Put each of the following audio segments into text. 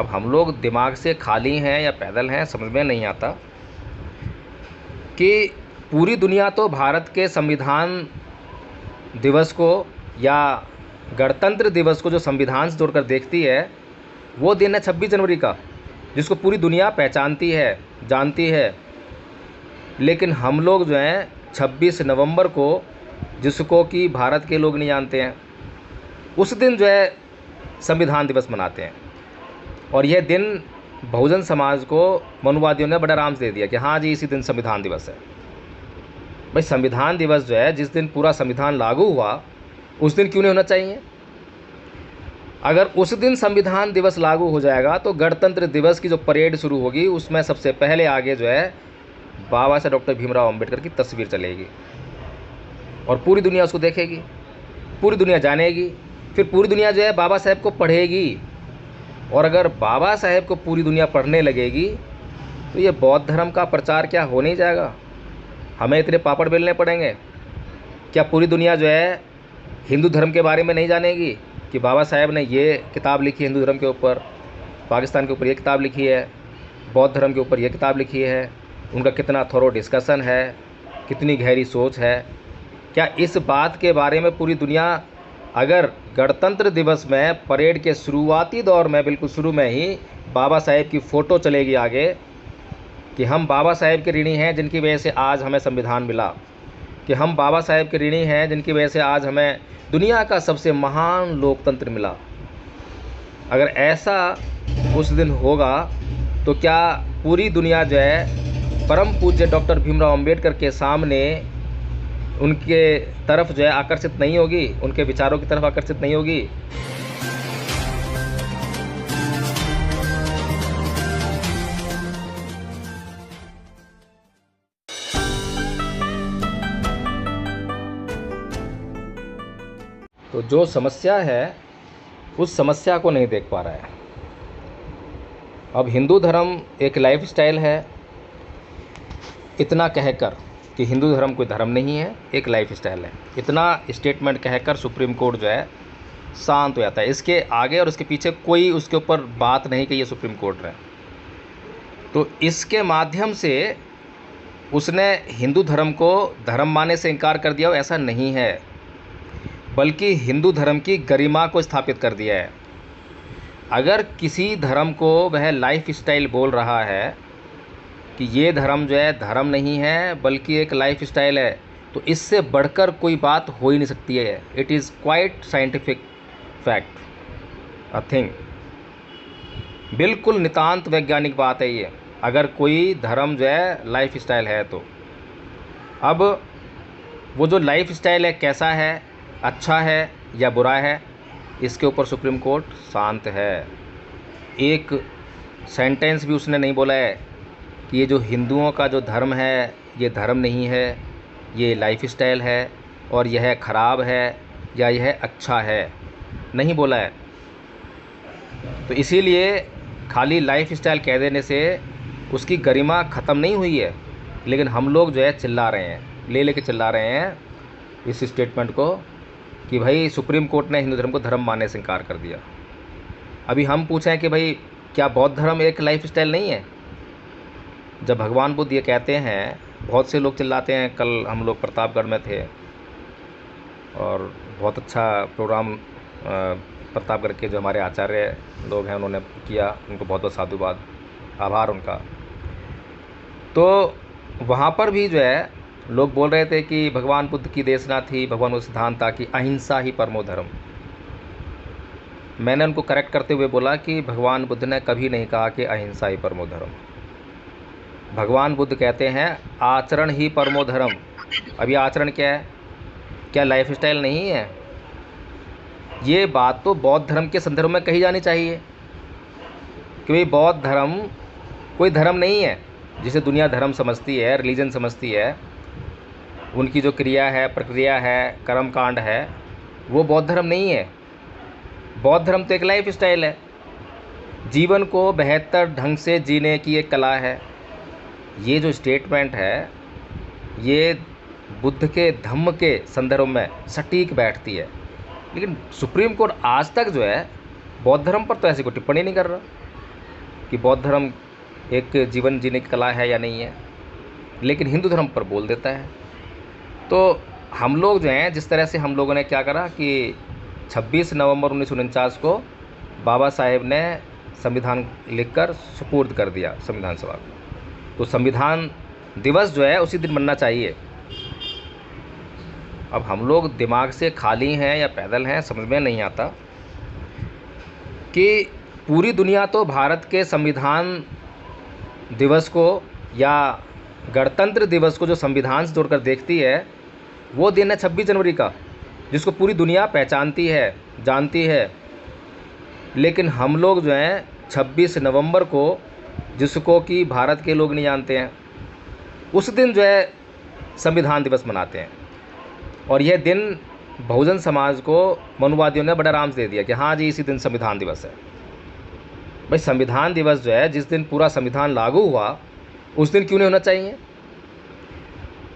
अब हम लोग दिमाग से खाली हैं या पैदल हैं समझ में नहीं आता कि पूरी दुनिया तो भारत के संविधान दिवस को या गणतंत्र दिवस को जो संविधान से जोड़कर देखती है, वो दिन है 26 जनवरी का, जिसको पूरी दुनिया पहचानती है, जानती है। लेकिन हम लोग जो हैं 26 नवंबर को, जिसको कि भारत के लोग नहीं जानते हैं, उस दिन जो है संविधान दिवस मनाते हैं। और यह दिन बहुजन समाज को मनुवादियों ने बड़ा आराम से दे दिया कि हाँ जी इसी दिन संविधान दिवस है। भाई संविधान दिवस जो है, जिस दिन पूरा संविधान लागू हुआ, उस दिन क्यों नहीं होना चाहिए? अगर उस दिन संविधान दिवस लागू हो जाएगा तो गणतंत्र दिवस की जो परेड शुरू होगी उसमें सबसे पहले आगे जो है बाबा साहब डॉक्टर भीमराव अंबेडकर की तस्वीर चलेगी और पूरी दुनिया उसको देखेगी, पूरी दुनिया जानेगी। फिर पूरी दुनिया जो है बाबा साहब को पढ़ेगी। और अगर बाबा साहब को पूरी दुनिया पढ़ने लगेगी तो ये बौद्ध धर्म का प्रचार क्या हो नहीं जाएगा? हमें इतने पापड़ बेलने पड़ेंगे? क्या पूरी दुनिया जो है हिंदू धर्म के बारे में नहीं जानेगी कि बाबा साहब ने ये किताब लिखी है हिंदू धर्म के ऊपर, पाकिस्तान के ऊपर ये किताब लिखी है, बौद्ध धर्म के ऊपर ये किताब लिखी है, उनका कितना थोरो डिस्कशन है, कितनी गहरी सोच है? क्या इस बात के बारे में पूरी दुनिया, अगर गणतंत्र दिवस में परेड के शुरुआती दौर में बिल्कुल शुरू में ही बाबा साहेब की फ़ोटो चलेगी आगे कि हम बाबा साहेब के ऋणी हैं जिनकी वजह से आज हमें संविधान मिला, कि हम बाबा साहेब के ऋणी हैं जिनकी वजह से आज हमें दुनिया का सबसे महान लोकतंत्र मिला, अगर ऐसा उस दिन होगा तो क्या पूरी दुनिया जो है परम पूज्य डॉक्टर भीमराव अंबेडकर के सामने उनके तरफ जो है आकर्षित नहीं होगी, उनके विचारों की तरफ आकर्षित नहीं होगी? तो जो समस्या है उस समस्या को नहीं देख पा रहा है। अब हिंदू धर्म एक लाइफस्टाइल है, इतना कहकर कि हिंदू धर्म कोई धर्म नहीं है, एक लाइफस्टाइल है, इतना स्टेटमेंट कहकर सुप्रीम कोर्ट जो है शांत हो जाता है। इसके आगे और इसके पीछे कोई उसके ऊपर बात नहीं कही है सुप्रीम कोर्ट ने। तो इसके माध्यम से उसने हिंदू धर्म को धर्म मानने से इनकार कर दिया, ऐसा नहीं है, बल्कि हिंदू धर्म की गरिमा को स्थापित कर दिया है। अगर किसी धर्म को वह लाइफस्टाइल बोल रहा है कि ये धर्म जो है धर्म नहीं है बल्कि एक लाइफस्टाइल है, तो इससे बढ़कर कोई बात हो ही नहीं सकती है। It is quite scientific fact, a thing, बिल्कुल नितांत वैज्ञानिक बात है ये, अगर कोई धर्म जो है लाइफस्टाइल है तो। अब वो जो लाइफस्टाइल है कैसा है, अच्छा है या बुरा है, इसके ऊपर सुप्रीम कोर्ट शांत है। एक सेंटेंस भी उसने नहीं बोला है कि ये जो हिंदुओं का जो धर्म है ये धर्म नहीं है, ये लाइफस्टाइल है और यह ख़राब है या यह अच्छा है, नहीं बोला है। तो इसीलिए खाली लाइफस्टाइल कह देने से उसकी गरिमा ख़त्म नहीं हुई है, लेकिन हम लोग जो है चिल्ला रहे हैं, लेके चिल्ला रहे हैं इस स्टेटमेंट को कि भाई सुप्रीम कोर्ट ने हिंदू धर्म को धर्म मानने से इनकार कर दिया। अभी हम पूछें कि भाई क्या बौद्ध धर्म एक लाइफस्टाइल नहीं है? जब भगवान बुद्ध ये कहते हैं, बहुत से लोग चिल्लाते हैं। कल हम लोग प्रतापगढ़ में थे और बहुत अच्छा प्रोग्राम प्रतापगढ़ के जो हमारे आचार्य लोग हैं उन्होंने किया, उनको बहुत बहुत साधुवाद, आभार उनका। तो वहाँ पर भी जो है लोग बोल रहे थे कि भगवान बुद्ध की देशना थी, भगवान का सिद्धांत था कि अहिंसा ही परमो धर्म। मैंने उनको करेक्ट करते हुए बोला कि भगवान बुद्ध ने कभी नहीं कहा कि अहिंसा ही परमो धर्म। भगवान बुद्ध कहते हैं आचरण ही परमो धर्म। अभी आचरण क्या है? क्या लाइफस्टाइल नहीं है? ये बात तो बौद्ध धर्म के संदर्भ में कही जानी चाहिए कि भाई बौद्ध धर्म कोई धर्म नहीं है जिसे दुनिया धर्म समझती है, रिलीजन समझती है। उनकी जो क्रिया है, प्रक्रिया है, कर्म कांड है, वो बौद्ध धर्म नहीं है। बौद्ध धर्म तो एक लाइफ स्टाइल है, जीवन को बेहतर ढंग से जीने की एक कला है। ये जो स्टेटमेंट है ये बुद्ध के धम्म के संदर्भ में सटीक बैठती है। लेकिन सुप्रीम कोर्ट आज तक जो है बौद्ध धर्म पर तो ऐसी कोई टिप्पणी नहीं कर रहा। कि बौद्ध धर्म एक जीवन जीने की कला है या नहीं है, लेकिन हिंदू धर्म पर बोल देता है। तो हम लोग जो हैं, जिस तरह से हम लोगों ने क्या करा कि 26 नवंबर 1949 को बाबा साहेब ने संविधान लिखकर सुपुर्द कर दिया संविधान सभा को। तो संविधान दिवस जो है उसी दिन बनना चाहिए। अब हम लोग दिमाग से खाली हैं या पैदल हैं, समझ में नहीं आता कि पूरी दुनिया तो भारत के संविधान दिवस को या गणतंत्र दिवस को जो संविधान से जोड़कर देखती है, वो दिन है 26 जनवरी का, जिसको पूरी दुनिया पहचानती है, जानती है। लेकिन हम लोग जो हैं 26 नवंबर को, जिसको कि भारत के लोग नहीं जानते हैं, उस दिन जो है संविधान दिवस मनाते हैं। और यह दिन बहुजन समाज को मनुवादियों ने बड़ा आराम से दे दिया कि हाँ जी इसी दिन संविधान दिवस है। भाई संविधान दिवस जो है, जिस दिन पूरा संविधान लागू हुआ, उस दिन क्यों नहीं होना चाहिए?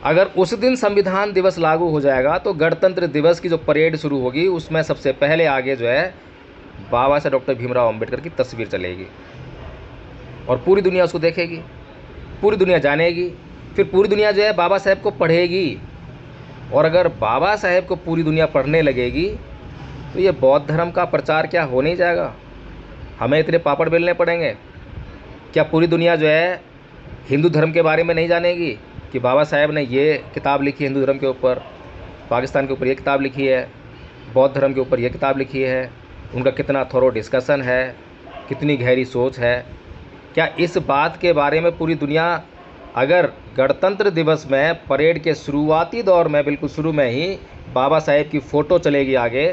अगर उस दिन संविधान दिवस लागू हो जाएगा तो गणतंत्र दिवस की जो परेड शुरू होगी उसमें सबसे पहले आगे जो है बाबा साहब डॉक्टर भीमराव अंबेडकर की तस्वीर चलेगी और पूरी दुनिया उसको देखेगी, पूरी दुनिया जानेगी, फिर पूरी दुनिया जो है बाबा साहेब को पढ़ेगी। और अगर बाबा साहेब को पूरी दुनिया पढ़ने लगेगी तो ये बौद्ध धर्म का प्रचार क्या हो नहीं जाएगा? हमें इतने पापड़ बेलने पड़ेंगे? क्या पूरी दुनिया जो है हिंदू धर्म के बारे में नहीं जानेगी कि बाबा साहेब ने ये किताब लिखी है हिंदू धर्म के ऊपर, पाकिस्तान के ऊपर ये किताब लिखी है, बौद्ध धर्म के ऊपर ये किताब लिखी है, उनका कितना थोरो डिस्कशन है, कितनी गहरी सोच है? क्या इस बात के बारे में पूरी दुनिया, अगर गणतंत्र दिवस में परेड के शुरुआती दौर में बिल्कुल शुरू में ही बाबा साहेब की फ़ोटो चलेगी आगे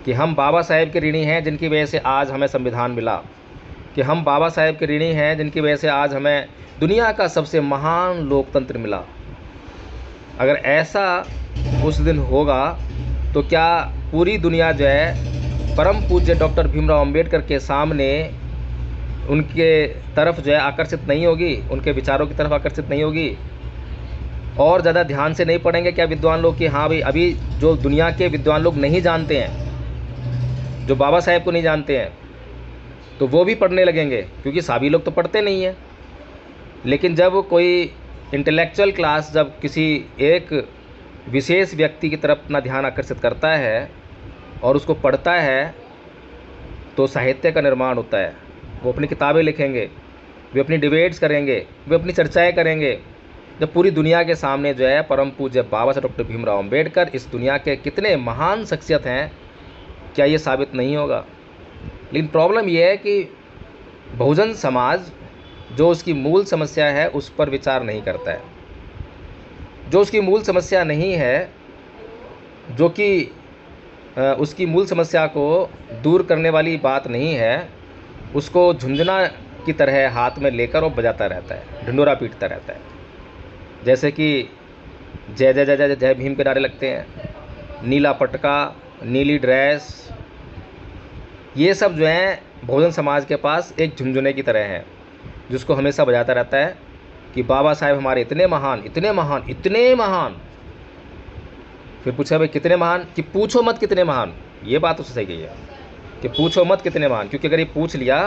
कि हम बाबा साहेब के ऋणी हैं जिनकी वजह से आज हमें संविधान मिला, कि हम बाबा साहेब के ऋणी हैं जिनकी वजह से आज हमें दुनिया का सबसे महान लोकतंत्र मिला, अगर ऐसा उस दिन होगा तो क्या पूरी दुनिया जो है परम पूज्य डॉक्टर भीमराव अंबेडकर के सामने उनके तरफ जो है आकर्षित नहीं होगी, उनके विचारों की तरफ आकर्षित नहीं होगी? और ज़्यादा ध्यान से नहीं पढ़ेंगे क्या विद्वान लोग कि हाँ भाई अभी जो दुनिया के विद्वान लोग नहीं जानते हैं, जो बाबा साहेब को नहीं जानते हैं, तो वो भी पढ़ने लगेंगे, क्योंकि सभी लोग तो पढ़ते नहीं हैं। लेकिन जब कोई इंटेलेक्चुअल क्लास जब किसी एक विशेष व्यक्ति की तरफ अपना ध्यान आकर्षित करता है और उसको पढ़ता है तो साहित्य का निर्माण होता है। वो अपनी किताबें लिखेंगे, वे अपनी डिबेट्स करेंगे, वे अपनी चर्चाएं करेंगे। जब पूरी दुनिया के सामने जो है परम पूज्य बाबा साहब डॉक्टर भीमराव अंबेडकर इस दुनिया के कितने महान शख्सियत हैं, क्या ये साबित नहीं होगा? लेकिन प्रॉब्लम ये है कि बहुजन समाज जो उसकी मूल समस्या है उस पर विचार नहीं करता है। जो उसकी मूल समस्या नहीं है, जो कि उसकी मूल समस्या को दूर करने वाली बात नहीं है, उसको झुंझुना की तरह हाथ में लेकर वो बजाता रहता है, ढिंढोरा पीटता रहता है। जैसे कि जय जय जय जय जय भीम के नारे लगते हैं, नीला पटका, नीली ड्रेस, ये सब जो हैं बहुजन समाज के पास एक झुनझुने की तरह हैं, जिसको हमेशा बजाता रहता है कि बाबा साहेब हमारे इतने महान, इतने महान, इतने महान। फिर पूछा भाई कितने महान? कि पूछो मत कितने महान। ये बात उससे सही गई है कि पूछो मत कितने महान, क्योंकि अगर ये पूछ लिया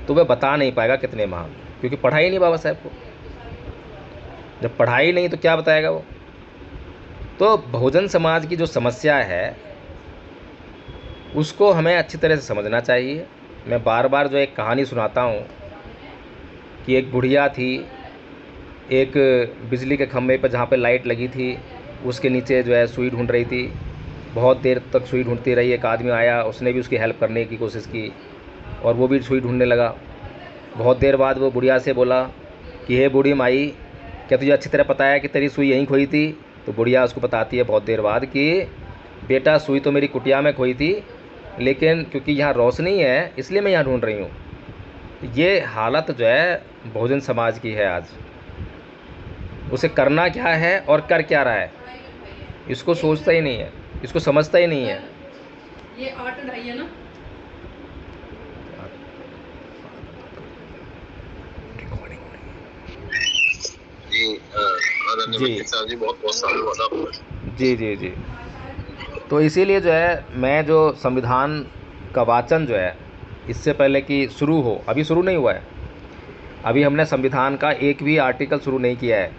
तो वह बता नहीं पाएगा कितने महान, क्योंकि पढ़ाई नहीं बाबा साहेब को। जब पढ़ाई नहीं तो क्या बताएगा वो? तो बहुजन समाज की जो समस्या है उसको हमें अच्छी तरह से समझना चाहिए। मैं बार बार जो एक कहानी सुनाता हूँ कि एक बुढ़िया थी, एक बिजली के खंभे पर जहाँ पे लाइट लगी थी उसके नीचे जो है सुई ढूंढ रही थी। बहुत देर तक सुई ढूंढती रही, एक आदमी आया, उसने भी उसकी हेल्प करने की कोशिश की और वो भी सुई ढूंढने लगा। बहुत देर बाद वो बुढ़िया से बोला कि हे बूढ़ी माई, क्या तुझे अच्छी तरह पता है कि तेरी सुई यहीं खोई थी? तो बुढ़िया उसको बताती है बहुत देर बाद कि बेटा सुई तो मेरी कुटिया में खोई थी, लेकिन क्योंकि यहाँ रोशनी है इसलिए मैं यहाँ ढूंढ रही हूँ। ये हालत जो है बहुजन समाज की है आज। उसे करना क्या है और कर क्या रहा है इसको सोचता ही नहीं है, इसको समझता ही नहीं है। ये 8:30 है ना? जी बहुत बहुत साल जी जी जी। तो इसीलिए जो है मैं जो संविधान का वाचन जो है इससे पहले कि शुरू हो, अभी शुरू नहीं हुआ है, अभी हमने संविधान का एक भी आर्टिकल शुरू नहीं किया है।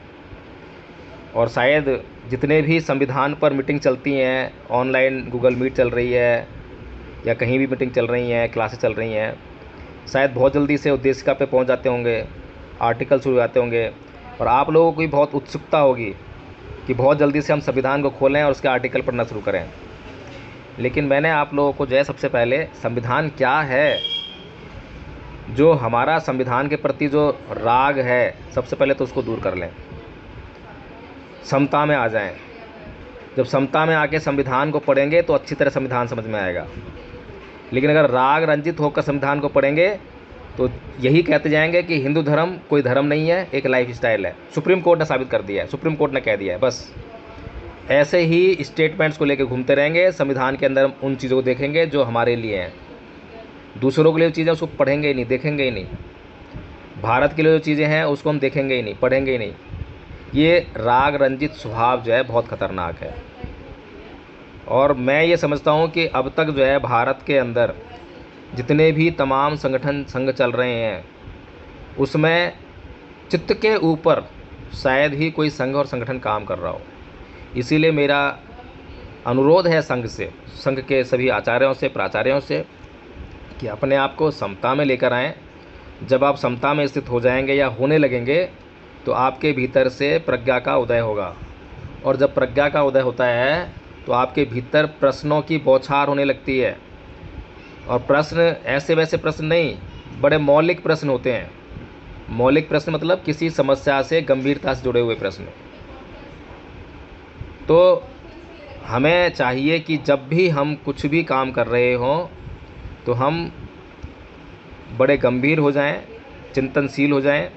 और शायद जितने भी संविधान पर मीटिंग चलती हैं, ऑनलाइन गूगल मीट चल रही है या कहीं भी मीटिंग चल रही हैं, क्लासेस चल रही हैं, शायद बहुत जल्दी से उद्देशिका पे पहुंच जाते होंगे, आर्टिकल शुरू हो जाते होंगे, और आप लोगों को भी बहुत उत्सुकता होगी कि बहुत जल्दी से हम संविधान को खोलें और उसके आर्टिकल पढ़ना शुरू करें। लेकिन मैंने आप लोगों को जो है सबसे पहले संविधान क्या है, जो हमारा संविधान के प्रति जो राग है, सबसे पहले तो उसको दूर कर लें, समता में आ जाएं। जब समता में आके संविधान को पढ़ेंगे तो अच्छी तरह संविधान समझ में आएगा। लेकिन अगर राग रंजित होकर संविधान को पढ़ेंगे तो यही कहते जाएंगे कि हिंदू धर्म कोई धर्म नहीं है, एक लाइफ स्टाइल है। सुप्रीम कोर्ट ने साबित कर दिया है, सुप्रीम कोर्ट ने कह दिया है। बस ऐसे ही स्टेटमेंट्स को लेकर घूमते रहेंगे, संविधान के अंदर उन चीज़ों को देखेंगे जो हमारे लिए हैं, दूसरों के लिए जो चीज़ें उसको पढ़ेंगे ही नहीं, देखेंगे ही नहीं। भारत के लिए जो चीज़ें हैं उसको हम देखेंगे ही नहीं, पढ़ेंगे ही नहीं। ये राग रंजित स्वभाव जो है बहुत ख़तरनाक है। और मैं ये समझता हूँ कि अब तक जो है भारत के अंदर जितने भी तमाम संगठन संघ चल रहे हैं उसमें चित्त के ऊपर शायद ही कोई संघ और संगठन काम कर रहा हो। इसीलिए मेरा अनुरोध है संघ से, संघ के सभी आचार्यों से, प्राचार्यों से, कि अपने आप को समता में लेकर आएँ। जब आप समता में स्थित हो जाएंगे या होने लगेंगे तो आपके भीतर से प्रज्ञा का उदय होगा, और जब प्रज्ञा का उदय होता है तो आपके भीतर प्रश्नों की बौछार होने लगती है। और प्रश्न ऐसे वैसे प्रश्न नहीं, बड़े मौलिक प्रश्न होते हैं। मौलिक प्रश्न मतलब किसी समस्या से गंभीरता से जुड़े हुए प्रश्न। तो हमें चाहिए कि जब भी हम कुछ भी काम कर रहे हों तो हम बड़े गंभीर हो जाएं, चिंतनशील हो जाएं।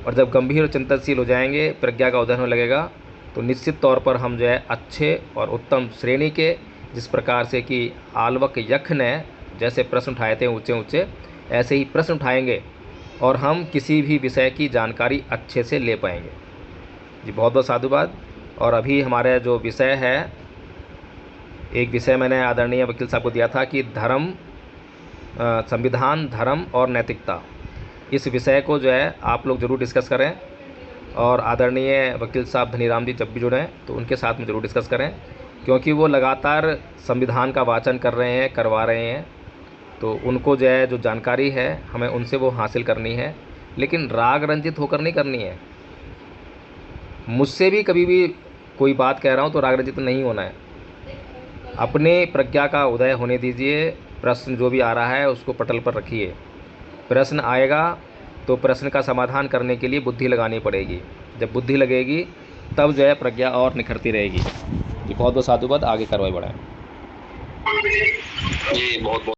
और जब गंभीर और चिंतनशील हो जाएंगे, प्रज्ञा का उदय होने लगेगा, तो निश्चित तौर पर हम जो है अच्छे और उत्तम श्रेणी के, जिस प्रकार से कि आल्वक यक्ष ने जैसे प्रश्न उठाए थे ऊंचे ऊंचे, ऐसे ही प्रश्न उठाएंगे और हम किसी भी विषय की जानकारी अच्छे से ले पाएंगे। जी बहुत बहुत साधुवाद। और अभी हमारा जो विषय है, एक विषय मैंने आदरणीय वकील साहब को दिया था कि धर्म, संविधान, धर्म और नैतिकता, इस विषय को जो है आप लोग ज़रूर डिस्कस करें। और आदरणीय वकील साहब धनीराम जी जब भी जुड़ें तो उनके साथ में ज़रूर डिस्कस करें, क्योंकि वो लगातार संविधान का वाचन कर रहे हैं, करवा रहे हैं, तो उनको जो है जो जानकारी है हमें उनसे वो हासिल करनी है। लेकिन राग रंजित होकर नहीं करनी है। मुझसे भी कभी भी कोई बात कह रहा हूँ तो राग रंजित नहीं होना है। अपने प्रज्ञा का उदय होने दीजिए। प्रश्न जो भी आ रहा है उसको पटल पर रखिए। प्रश्न आएगा तो प्रश्न का समाधान करने के लिए बुद्धि लगानी पड़ेगी। जब बुद्धि लगेगी तब जो है प्रज्ञा और निखरती रहेगी। जी बहुत बहुत साधुवाद। आगे कार्रवाई बढ़ाएं। जी बहुत बहुत